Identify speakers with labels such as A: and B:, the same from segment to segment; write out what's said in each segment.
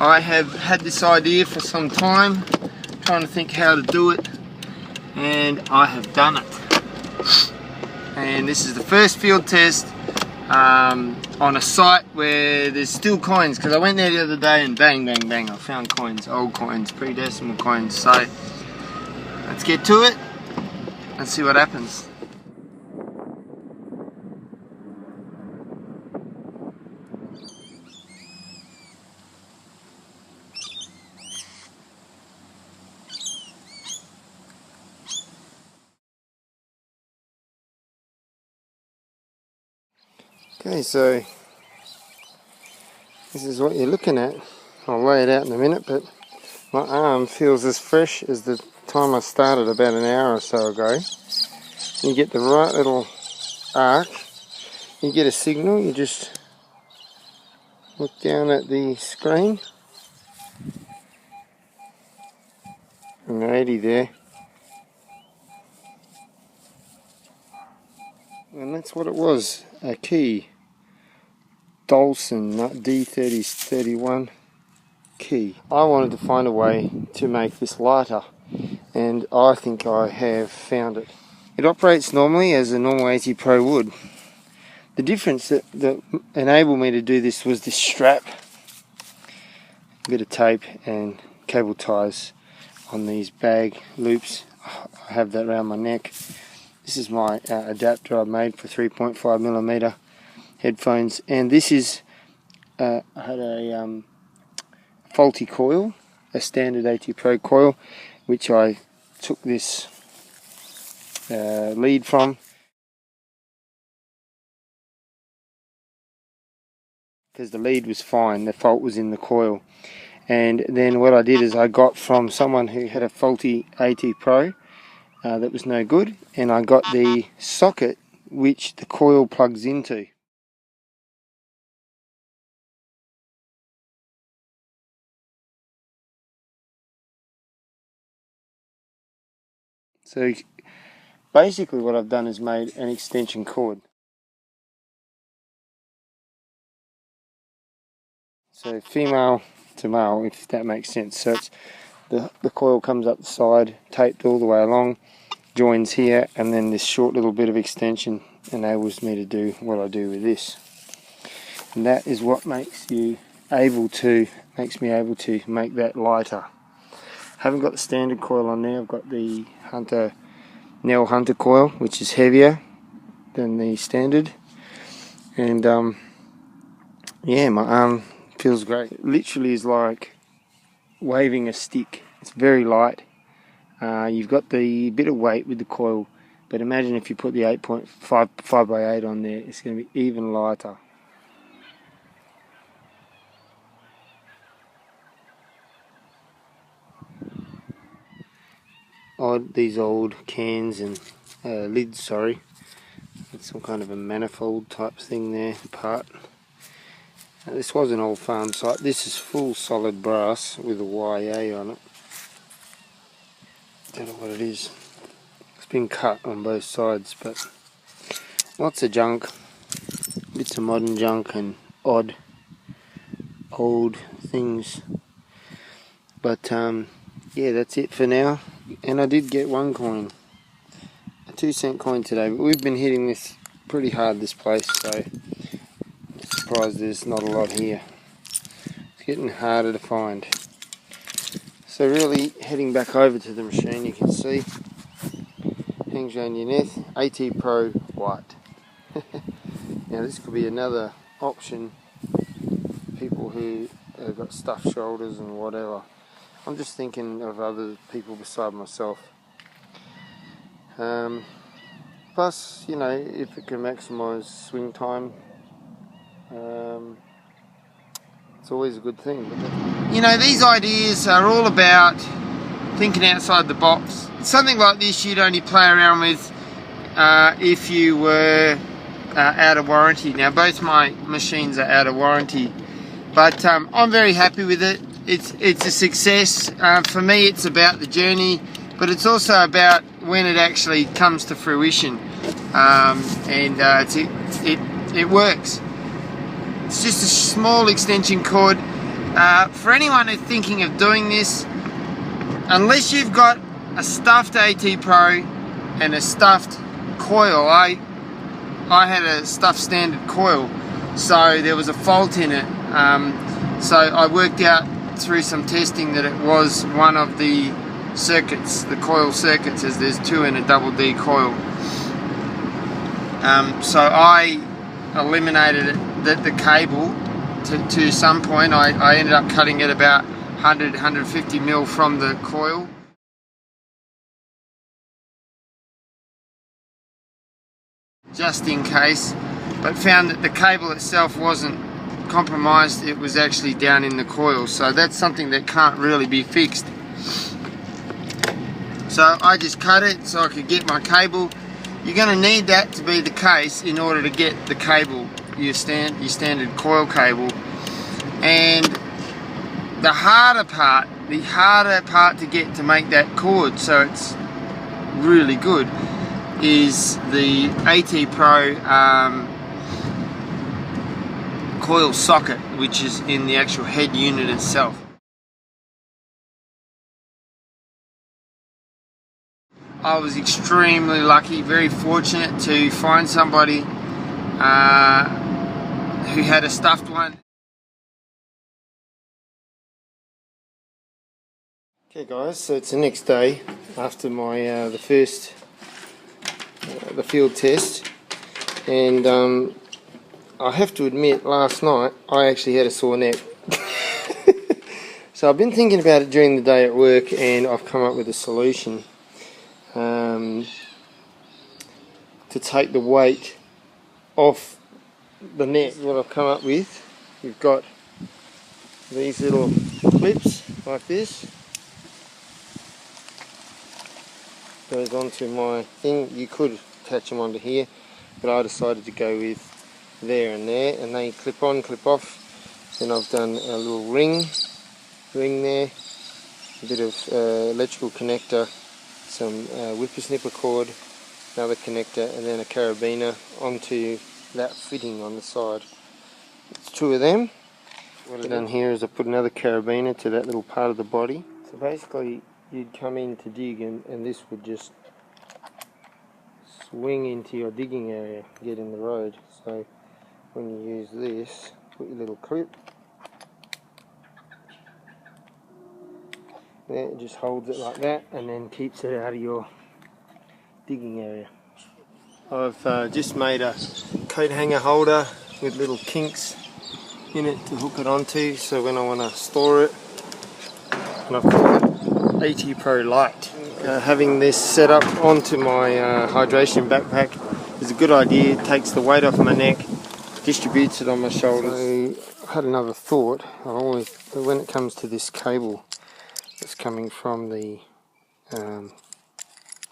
A: I have had this idea for some time, trying to think how to do it, and I have done it. And this is the first field test on a site where there's still coins, because I went there the other day and bang, bang, bang, I found coins, old coins, pre-decimal coins. So let's get to it and see what happens. Okay, so this is what you're looking at. I'll lay it out in a minute, but my arm feels as fresh as the time I started about an hour or so ago. You get the right little arc, you get a signal, you just look down at the screen, and the 80 there, and that's what it was, a key. Dolson D3031 key. I wanted to find a way to make this lighter, and I think I have found it. It operates normally as a normal ATPRO would. The difference that enabled me to do this was this strap, a bit of tape and cable ties on these bag loops. I have that around my neck. This is my adapter I made for 3.5mm headphones, and this is I had a faulty coil, a standard ATPRO coil, which I took this lead from, because the lead was fine, the fault was in the coil. And then what I did is I got from someone who had a faulty ATPRO that was no good, and I got the socket which the coil plugs into. So basically what I've done is made an extension cord. So female to male, if that makes sense. So it's the coil comes up the side, taped all the way along, joins here, and then this short little bit of extension enables me to do what I do with this. And that is what makes me able to make that lighter. Haven't got the standard coil on there. I've got the Nell Hunter coil, which is heavier than the standard, and yeah, my arm feels great. It literally is like waving a stick. It's very light. You've got the bit of weight with the coil, but imagine if you put the 5x8 on there, it's going to be even lighter. These old cans and lids, sorry. It's some kind of a manifold type thing there, part. This was an old farm site. This is full solid brass with a YA on it. Don't know what it is. It's been cut on both sides, but lots of junk. Bits of modern junk and odd old things. But yeah, that's it for now. And I did get one coin, a 2-cent coin today, but we've been hitting this pretty hard, this place, so I'm surprised there's not a lot here. It's getting harder to find. So really heading back over to the machine, you can see, hangs around your neck, ATPRO white. Now this could be another option for people who have got stuffed shoulders and whatever. I'm just thinking of other people beside myself. Plus, you know, if it can maximise swing time, it's always a good thing. You know, these ideas are all about thinking outside the box. Something like this you'd only play around with if you were out of warranty. Now both my machines are out of warranty, but I'm very happy with it. It's a success. For me, it's about the journey, but it's also about when it actually comes to fruition, and it works. It's just a small extension cord. For anyone who's thinking of doing this, unless you've got a stuffed ATPRO and a stuffed coil, I had a stuffed standard coil, so there was a fault in it. So I worked out through some testing that it was one of the circuits, the coil circuits, as there's two in a double D coil. So I eliminated the cable to some point. I ended up cutting it about 100-150 mil from the coil. Just in case, but found that the cable itself wasn't compromised, it was actually down in the coil, so that's something that can't really be fixed. So I just cut it so I could get my cable. You're going to need that to be the case in order to get the cable, your standard coil cable. And the harder part to get to make that cord so it's really good is the ATPRO coil socket, which is in the actual head unit itself. I was extremely lucky, very fortunate to find somebody who had a stuffed one. Okay guys, so it's the next day after my the field test, and I have to admit, last night I actually had a sore neck. So I've been thinking about it during the day at work, and I've come up with a solution to take the weight off the neck. What I've come up with, you've got these little clips like this, goes onto my thing. You could attach them onto here, but I decided to go with there, and they clip on, clip off. Then I've done a little ring there, a bit of electrical connector, some whippersnipper cord, another connector, and then a carabiner onto that fitting on the side. It's two of them. What I've done here is I put another carabiner to that little part of the body. So basically you'd come in to dig, and this would just swing into your digging area, get in the road. So when you use this, put your little clip there, it just holds it like that and then keeps it out of your digging area. I've just made a coat hanger holder with little kinks in it to hook it onto, so when I want to store it, and I've called it ATPRO Light. Having this set up onto my hydration backpack is a good idea. It takes the weight off my neck, distributes it on my shoulders. So I had another thought. When it comes to this cable that's coming from the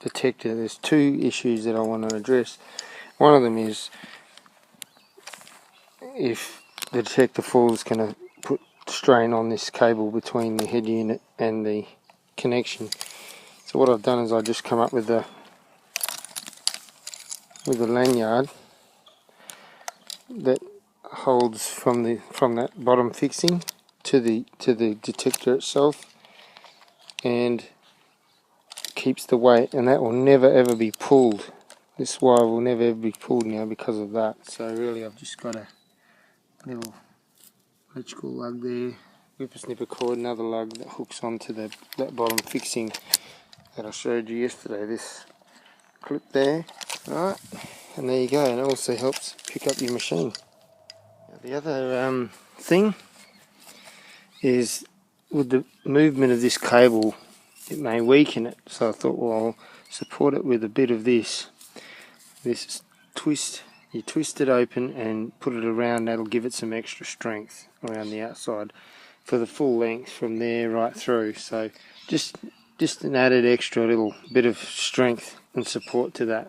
A: detector, there's two issues that I want to address. One of them is if the detector falls, it's going to put strain on this cable between the head unit and the connection. So what I've done is I just come up with a lanyard that holds from that bottom fixing to the detector itself, and keeps the weight, and that will never ever be pulled. This wire will never ever be pulled now because of that. So really I've just got a little electrical lug there, whippersnipper cord, another lug that hooks onto that bottom fixing that I showed you yesterday, this clip there. Alright, and there you go, and it also helps pick up your machine. Now, the other thing is, with the movement of this cable, it may weaken it, so I thought, well, I'll support it with a bit of this twist. You twist it open and put it around, that'll give it some extra strength around the outside for the full length from there right through. So just an added extra little bit of strength and support to that.